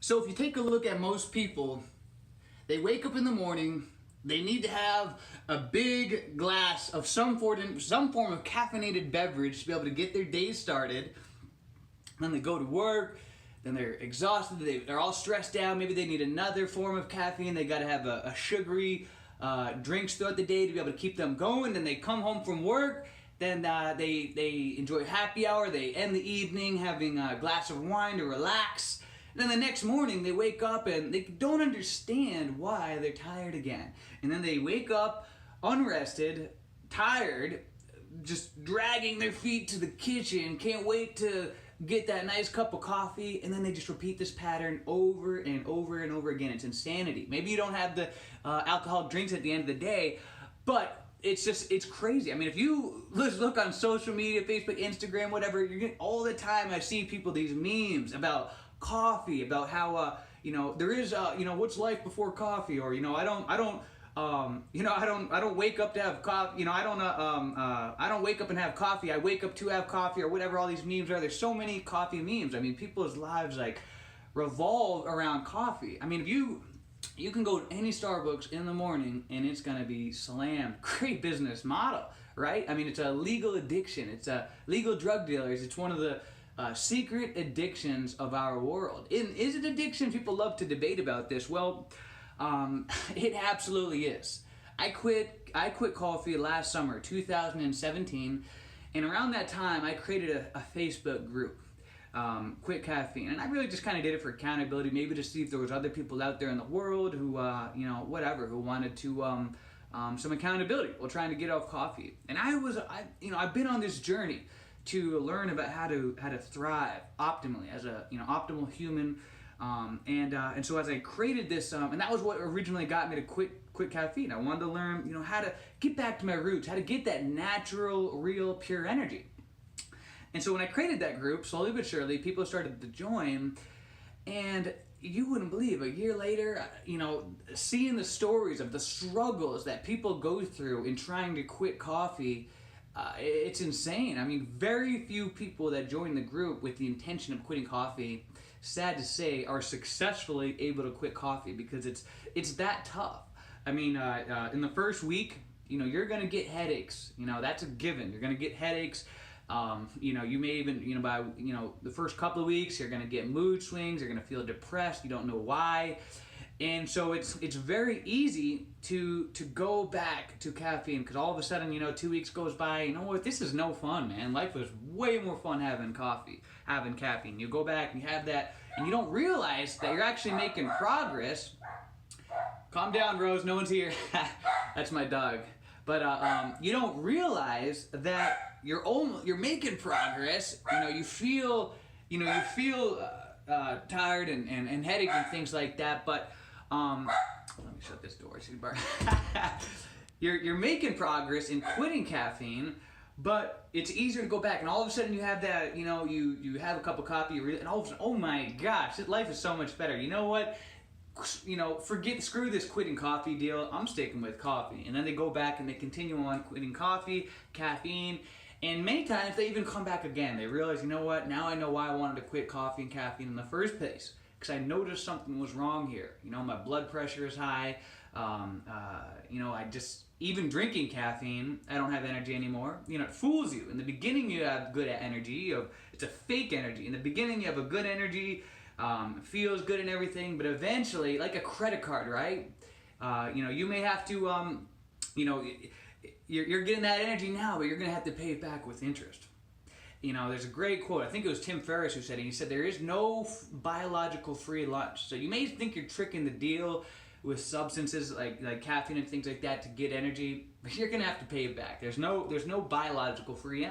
So if you take a look at most people, they wake up in the morning, they need to have a big glass of some form of caffeinated beverage to be able to get their day started. Then they go to work, then they're exhausted, they're all stressed out, maybe they need another form of caffeine, they gotta have a sugary drinks throughout the day to be able to keep them going. Then they come home from work, then they enjoy happy hour, they end the evening having a glass of wine to relax. And then the next morning they wake up and they don't understand why they're tired again. And then they wake up unrested, tired, just dragging their feet to the kitchen, can't wait to get that nice cup of coffee, and then they just repeat this pattern over and over and over again. It's insanity. Maybe you don't have the alcoholic drinks at the end of the day, but it's crazy. I mean, if you look on social media, Facebook, Instagram, whatever, you're getting all the time. I see people, these memes about coffee, about how there is what's life before coffee, or I don't wake up to have coffee. I don't wake up and have coffee. I wake up to have coffee, or whatever all these memes are. There's so many coffee memes. I mean, people's lives revolve around coffee. I mean, if you can go to any Starbucks in the morning and it's gonna be slammed. Great business model, right? I mean, it's a legal addiction. It's a legal drug dealers. It's one of the secret addictions of our world. Is it addiction? People love to debate about this. Well, it absolutely is. I quit coffee last summer, 2017, and around that time I created a Facebook group, Quit Caffeine, and I really just kind of did it for accountability, maybe to see if there was other people out there in the world who, who wanted to some accountability while trying to get off coffee. And I've been on this journey to learn about how to thrive optimally as a optimal human. And so as I created this, and that was what originally got me to quit caffeine. I wanted to learn, how to get back to my roots, how to get that natural, real, pure energy. And so when I created that group, slowly but surely, people started to join, and you wouldn't believe, a year later, seeing the stories of the struggles that people go through in trying to quit coffee, it's insane. I mean, very few people that join the group with the intention of quitting coffee, sad to say, are successfully able to quit coffee, because it's that tough. I mean, in the first week, you're gonna get headaches. That's a given. You're gonna get headaches. You may even, by the first couple of weeks, you're gonna get mood swings. You're gonna feel depressed. You don't know why. And so it's very easy to go back to caffeine, because all of a sudden, 2 weeks goes by, you know what, this is no fun, man. Life was way more fun having caffeine. You go back and you have that, and you don't realize that you're actually making progress. Calm down, Rose, no one's here. That's my dog. But you don't realize that you're making progress. You feel tired and headache and things like that, but let me shut this door. You're making progress in quitting caffeine, but it's easier to go back, and all of a sudden you have that, you have a cup of coffee, and all of a sudden, oh my gosh, life is so much better. You know what? Screw this quitting coffee deal. I'm sticking with coffee. And then they go back and they continue on quitting coffee, caffeine, and many times they even come back again. They realize, you know what? Now I know why I wanted to quit coffee and caffeine in the first place, because I noticed something was wrong here. My blood pressure is high. Even drinking caffeine, I don't have energy anymore. It fools you. In the beginning, you have good energy. It's a fake energy. In the beginning, you have a good energy. Feels good and everything, but eventually, like a credit card, right? You may have to, you're getting that energy now, but you're going to have to pay it back with interest. There's a great quote. I think it was Tim Ferriss who said it. He said, there is no biological free lunch. So you may think you're tricking the deal with substances like caffeine and things like that to get energy, but you're going to have to pay it back. There's no biological free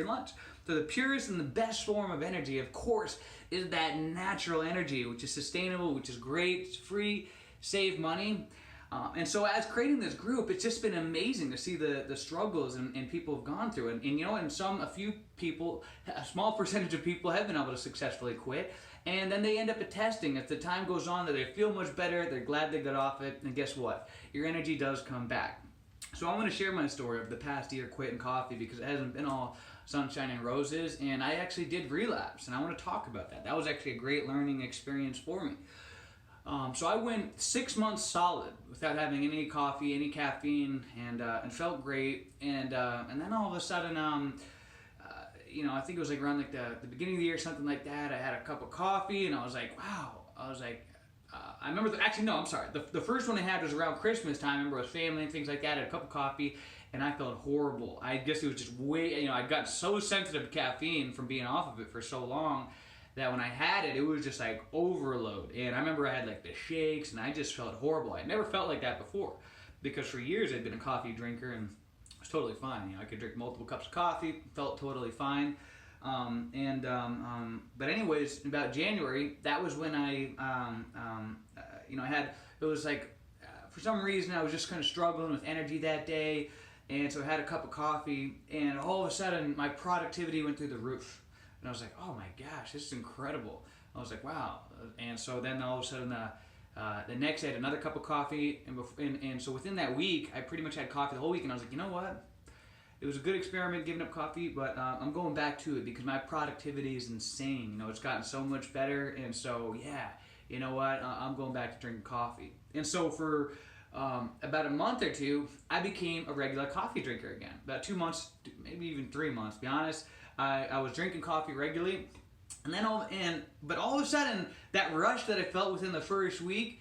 lunch. So the purest and the best form of energy, of course, is that natural energy, which is sustainable, which is great, it's free, save money. And so as creating this group, it's just been amazing to see the struggles and people have gone through. And a few people, a small percentage of people have been able to successfully quit. And then they end up attesting, as the time goes on, that they feel much better, they're glad they got off it, and guess what? Your energy does come back. So I want to share my story of the past year quitting coffee, because it hasn't been all Sunshine and Roses, and I actually did relapse, and I want to talk about that. That was actually a great learning experience for me. So I went 6 months solid without having any coffee, any caffeine, and felt great. And then all of a sudden, I think it was like around like the beginning of the year, something like that. I had a cup of coffee, and I was like, wow. I was like, I remember. Actually, no, I'm sorry. The first one I had was around Christmas time. I remember with family and things like that. I had a cup of coffee, and I felt horrible. I guess it was just way. I'd gotten so sensitive to caffeine from being off of it for so long, that when I had it, it was just like overload. And I remember I had like the shakes, and I just felt horrible. I'd never felt like that before, because for years I'd been a coffee drinker and it was totally fine. I could drink multiple cups of coffee, felt totally fine. But anyways, about January, that was when I had, it was like, for some reason I was just kind of struggling with energy that day. And so I had a cup of coffee, and all of a sudden my productivity went through the roof. And I was like, oh my gosh, this is incredible. I was like, wow. And so then all of a sudden, the next day I had another cup of coffee. And so within that week, I pretty much had coffee the whole week. And I was like, you know what? It was a good experiment giving up coffee, but I'm going back to it because my productivity is insane. It's gotten so much better. And so, yeah, you know what? I'm going back to drinking coffee. And so for about a month or two, I became a regular coffee drinker again. About 2 months, maybe even 3 months, to be honest. I was drinking coffee regularly, but all of a sudden, that rush that I felt within the first week,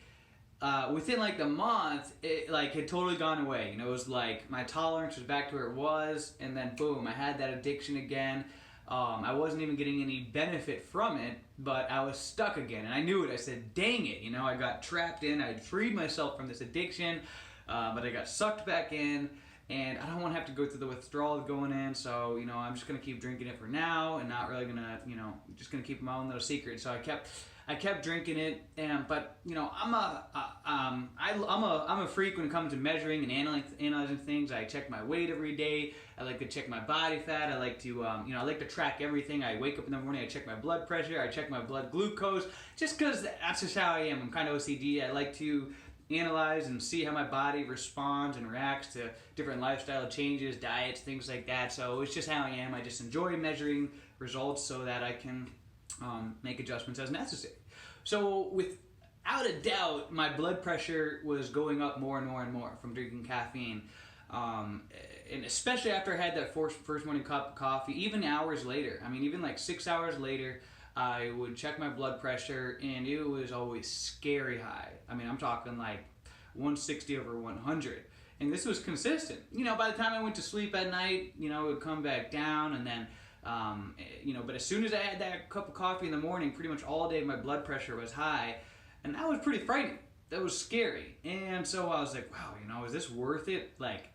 within like the month, it like had totally gone away. It was like my tolerance was back to where it was, and then boom, I had that addiction again. I wasn't even getting any benefit from it, but I was stuck again, and I knew it. I said, dang it, I got trapped in. I'd freed myself from this addiction, but I got sucked back in. And I don't want to have to go through the withdrawal of going in, so, I'm just going to keep drinking it for now and not really going to, just going to keep my own little secret. So I kept drinking it, but, I'm a freak when it comes to measuring and analyzing things. I check my weight every day. I like to check my body fat. I like to, I like to track everything. I wake up in the morning, I check my blood pressure, I check my blood glucose, just because that's just how I am. I'm kind of OCD. I like to analyze and see how my body responds and reacts to different lifestyle changes, diets, things like that. So it's just how I am. I just enjoy measuring results so that I can make adjustments as necessary. So without a doubt, my blood pressure was going up more and more and more from drinking caffeine. And especially after I had that first morning cup of coffee, even hours later, even like 6 hours later, I would check my blood pressure, and it was always scary high. I'm talking like 160 over 100. And this was consistent. By the time I went to sleep at night, it would come back down, and then, but as soon as I had that cup of coffee in the morning, pretty much all day my blood pressure was high, and that was pretty frightening. That was scary. And so I was like, wow, is this worth it? Like,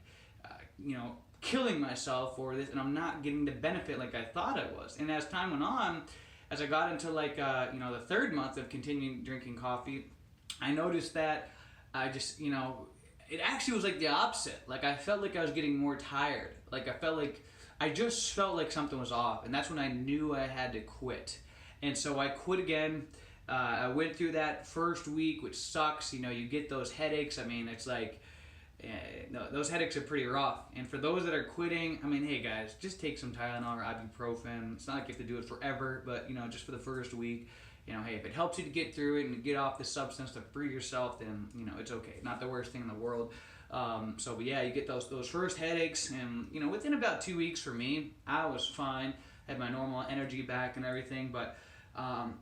killing myself for this, and I'm not getting the benefit like I thought I was. And as time went on, as I got into like, the third month of continuing drinking coffee, I noticed that I just, it actually was like the opposite. Like I felt like I was getting more tired. Like I just felt like something was off. And that's when I knew I had to quit. And so I quit again. I went through that first week, which sucks. You get those headaches. It's like, those headaches are pretty rough. And for those that are quitting, hey guys, just take some Tylenol or ibuprofen. It's not like you have to do it forever, but just for the first week, hey, if it helps you to get through it and get off the substance to free yourself, then it's okay. Not the worst thing in the world. But yeah, you get those first headaches, and within about 2 weeks for me, I was fine. Had my normal energy back and everything, but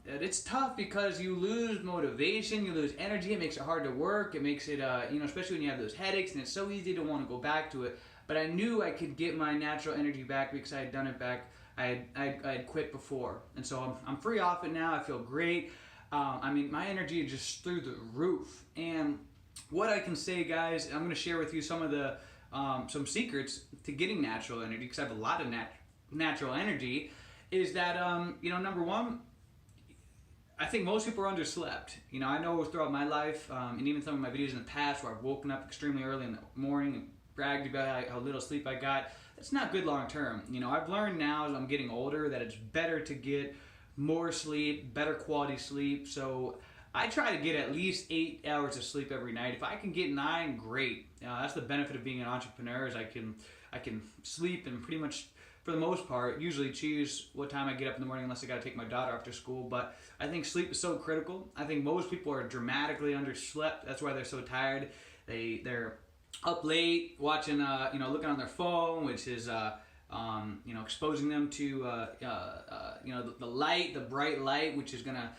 it's tough because you lose motivation, you lose energy. It makes it hard to work. It makes it, especially when you have those headaches, and it's so easy to want to go back to it. But I knew I could get my natural energy back because I had done it back. I had quit before, and so I'm free off it now. I feel great. My energy is just through the roof. And what I can say, guys, I'm going to share with you some of the some secrets to getting natural energy, because I have a lot of natural energy. Is that number one, I think most people are underslept. I know throughout my life, and even some of my videos in the past where I've woken up extremely early in the morning and bragged about how little sleep I got. That's not good long term. I've learned now as I'm getting older that it's better to get more sleep, better quality sleep. So I try to get at least 8 hours of sleep every night. If I can get 9, great. That's the benefit of being an entrepreneur, is I can sleep and pretty much for the most part, usually choose what time I get up in the morning unless I got to take my daughter after school. But I think sleep is so critical. I think most people are dramatically underslept. That's why they're so tired. They're up late watching, looking on their phone, which is, exposing them to, the light, the bright light, which is going to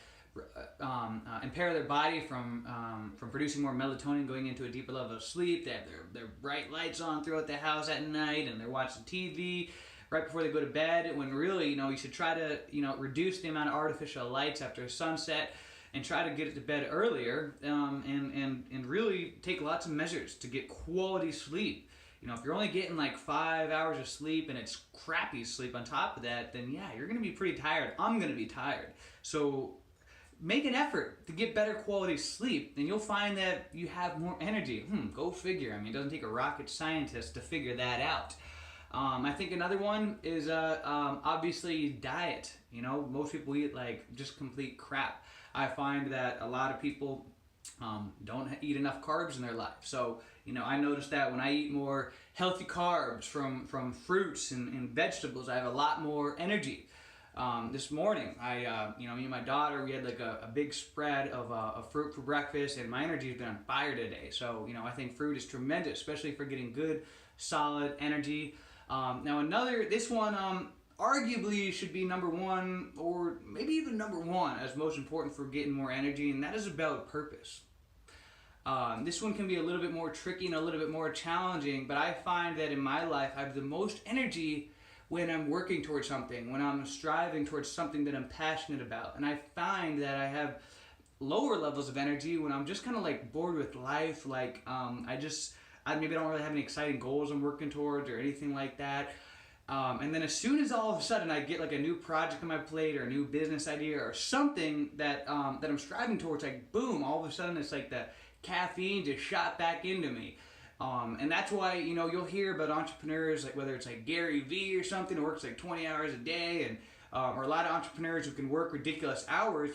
impair their body from producing more melatonin, going into a deeper level of sleep. They have their bright lights on throughout the house at night, and they're watching TV right before they go to bed, when really, you should try to, reduce the amount of artificial lights after sunset and try to get it to bed earlier, and really take lots of measures to get quality sleep. If you're only getting like 5 hours of sleep and it's crappy sleep on top of that, then yeah, you're going to be pretty tired. I'm going to be tired. So make an effort to get better quality sleep, and you'll find that you have more energy. Go figure. I mean, it doesn't take a rocket scientist to figure that out. I think another one is obviously diet. Most people eat like just complete crap. I find that a lot of people don't eat enough carbs in their life. So, I noticed that when I eat more healthy carbs from fruits and vegetables, I have a lot more energy. This morning, me and my daughter, we had like a big spread of fruit for breakfast, and my energy has been on fire today. So, I think fruit is tremendous, especially for getting good, solid energy. This one arguably should be number one, or maybe even number one as most important for getting more energy, and that is about purpose. This one can be a little bit more tricky and a little bit more challenging, but I find that in my life I have the most energy when I'm working towards something, when I'm striving towards something that I'm passionate about. And I find that I have lower levels of energy when I'm just kind of like bored with life, like I maybe don't really have any exciting goals I'm working towards or anything like that. And then as soon as all of a sudden I get like a new project on my plate or a new business idea or something that I'm striving towards, like boom, all of a sudden it's like the caffeine just shot back into me. And that's why, you'll hear about entrepreneurs, like whether it's like Gary Vee or something who works like 20 hours a day, and or a lot of entrepreneurs who can work ridiculous hours,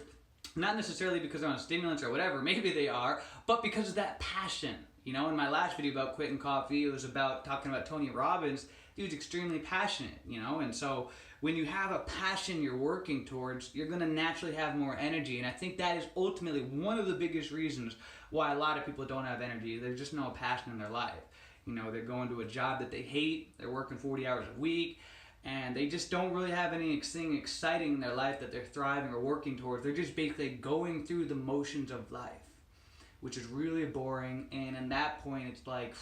not necessarily because they're on stimulants or whatever, maybe they are, but because of that passion. In my last video about quitting coffee, it was about talking about Tony Robbins. He was extremely passionate, and so when you have a passion you're working towards, you're going to naturally have more energy. And I think that is ultimately one of the biggest reasons why a lot of people don't have energy. There's just no passion in their life. They're going to a job that they hate, they're working 40 hours a week, and they just don't really have anything exciting in their life that they're thriving or working towards. They're just basically going through the motions of life, which is really boring. And at that point, it's like,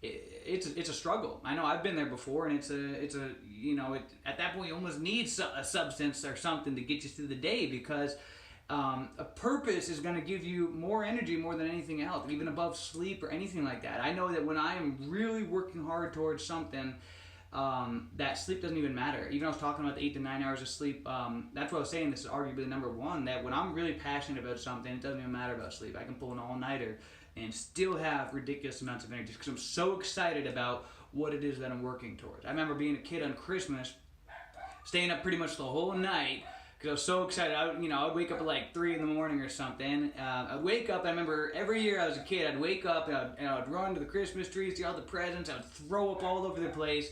it's a struggle. I know I've been there before, and at that point you almost need a substance or something to get you through the day, because a purpose is going to give you more energy more than anything else, even above sleep or anything like that. I know that when I am really working hard towards something, that sleep doesn't even matter. Even I was talking about the 8 to 9 hours of sleep. That's what I was saying. This is arguably number one, that when I'm really passionate about something, it doesn't even matter about sleep. I can pull an all-nighter and still have ridiculous amounts of energy because I'm so excited about what it is that I'm working towards. I remember being a kid on Christmas, staying up pretty much the whole night because I was so excited. I'd wake up at like 3 in the morning or something. I'd wake up, I remember every year I was a kid, I'd wake up and I'd run to the Christmas tree, see all the presents, I'd throw up all over the place.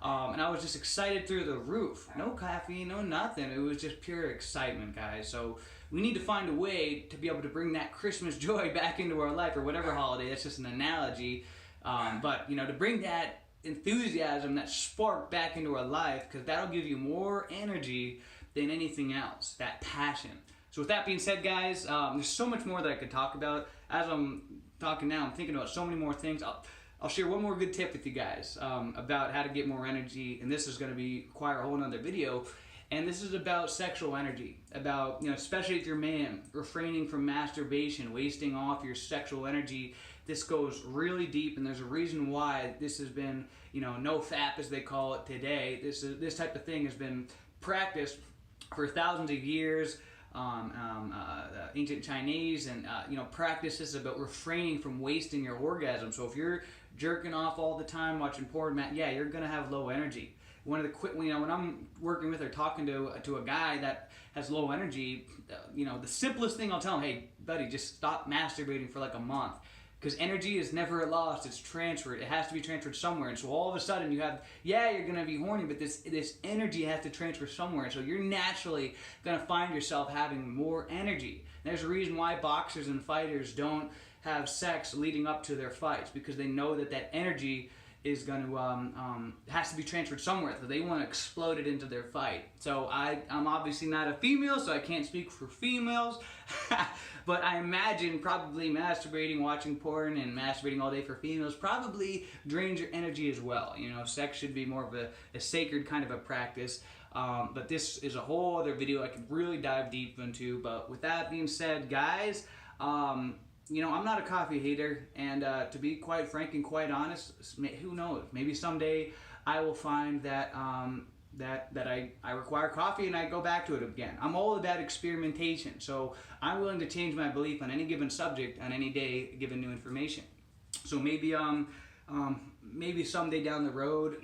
And I was just excited through the roof. No caffeine, no nothing. It was just pure excitement, guys. So we need to find a way to be able to bring that Christmas joy back into our life, or whatever holiday. That's just an analogy. But to bring that enthusiasm, that spark back into our life, because that'll give you more energy than anything else, that passion. So with that being said, guys, there's so much more that I could talk about. As I'm talking now, I'm thinking about so many more things. I'll share one more good tip with you guys about how to get more energy, and this is going to require a whole nother video. And this is about sexual energy, about, especially if you're a man, refraining from masturbation, wasting off your sexual energy. This goes really deep, and there's a reason why this has been, no fap as they call it today. This type of thing has been practiced for thousands of years. Ancient Chinese and practices about refraining from wasting your orgasm. So if you're jerking off all the time, watching porn, yeah, you're gonna have low energy. One of the when I'm working with or talking to a guy that has low energy, the simplest thing I'll tell him, hey buddy, just stop masturbating for like a month. Because energy is never lost, it's transferred. It has to be transferred somewhere. And so all of a sudden you have, yeah, you're gonna be horny, but this energy has to transfer somewhere. So you're naturally gonna find yourself having more energy. And there's a reason why boxers and fighters don't have sex leading up to their fights, because they know that that energy is going to has to be transferred somewhere, so they want to explode it into their fight. So I'm obviously not a female, so I can't speak for females, but I imagine probably masturbating, watching porn, and masturbating all day for females probably drains your energy as well. You know, sex should be more of a sacred kind of a practice. But this is a whole other video I could really dive deep into. But with that being said, guys, you know, I'm not a coffee hater, and to be quite frank and quite honest, who knows? Maybe someday I will find that that I require coffee and I go back to it again. I'm all about experimentation, so I'm willing to change my belief on any given subject on any day, given new information. So maybe maybe someday down the road,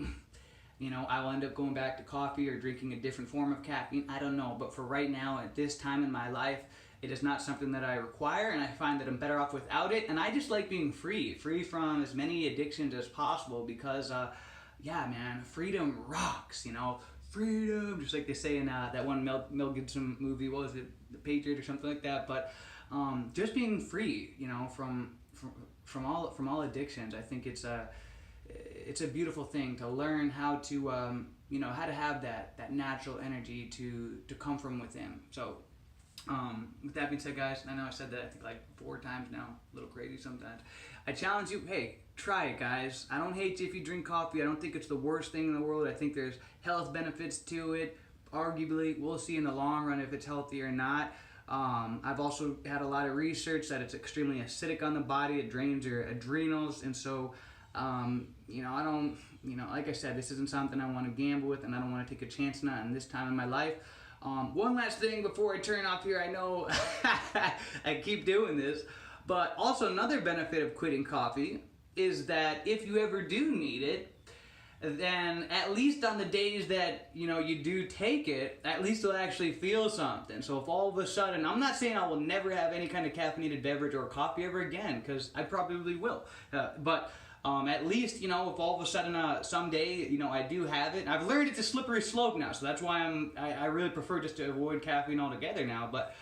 you know, I'll end up going back to coffee or drinking a different form of caffeine. I don't know, but for right now, at this time in my life, it is not something that I require, and I find that I'm better off without it. And I just like being free from as many addictions as possible, because, yeah, man, freedom rocks, you know, freedom, just like they say in that one Mel Gibson movie, what was it, The Patriot or something like that. But just being free, you know, from all addictions, I think it's a beautiful thing to learn how to, you know, how to have that natural energy to come from within. So, with that being said, guys, I know I said that I think like 4 times now, a little crazy sometimes. I challenge you, hey, try it, guys. I don't hate you if you drink coffee. I don't think it's the worst thing in the world. I think there's health benefits to it. Arguably, we'll see in the long run if it's healthy or not. I've also had a lot of research that it's extremely acidic on the body. It drains your adrenals, and so, you know, I don't, you know, like I said, this isn't something I want to gamble with, and I don't want to take a chance on it in this time in my life. One last thing before I turn off here. I know I keep doing this, but also another benefit of quitting coffee is that if you ever do need it, then at least on the days that, you know, you do take it, at least you'll actually feel something. So if all of a sudden, I'm not saying I will never have any kind of caffeinated beverage or coffee ever again, because I probably will, but at least, you know, if all of a sudden someday, you know, I do have it. I've learned it's a slippery slope now, so that's why I really prefer just to avoid caffeine altogether now. But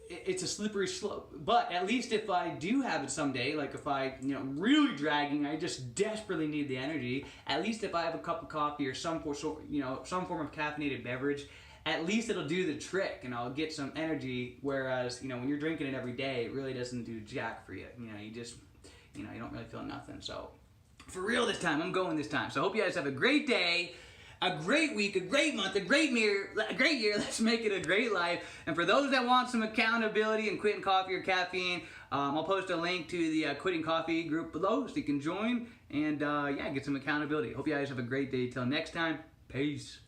it's a slippery slope. But at least if I do have it someday, like if I, you know, really dragging, I just desperately need the energy. At least if I have a cup of coffee or some form of caffeinated beverage, at least it'll do the trick, and I'll get some energy. Whereas, you know, when you're drinking it every day, it really doesn't do jack for you. You know, you know, you don't really feel nothing. So, for real this time, I'm going this time. So I hope you guys have a great day, a great week, a great month, a great year. Let's make it a great life. And for those that want some accountability and quitting coffee or caffeine, I'll post a link to the quitting coffee group below so you can join and, yeah, get some accountability. Hope you guys have a great day. Till next time, peace.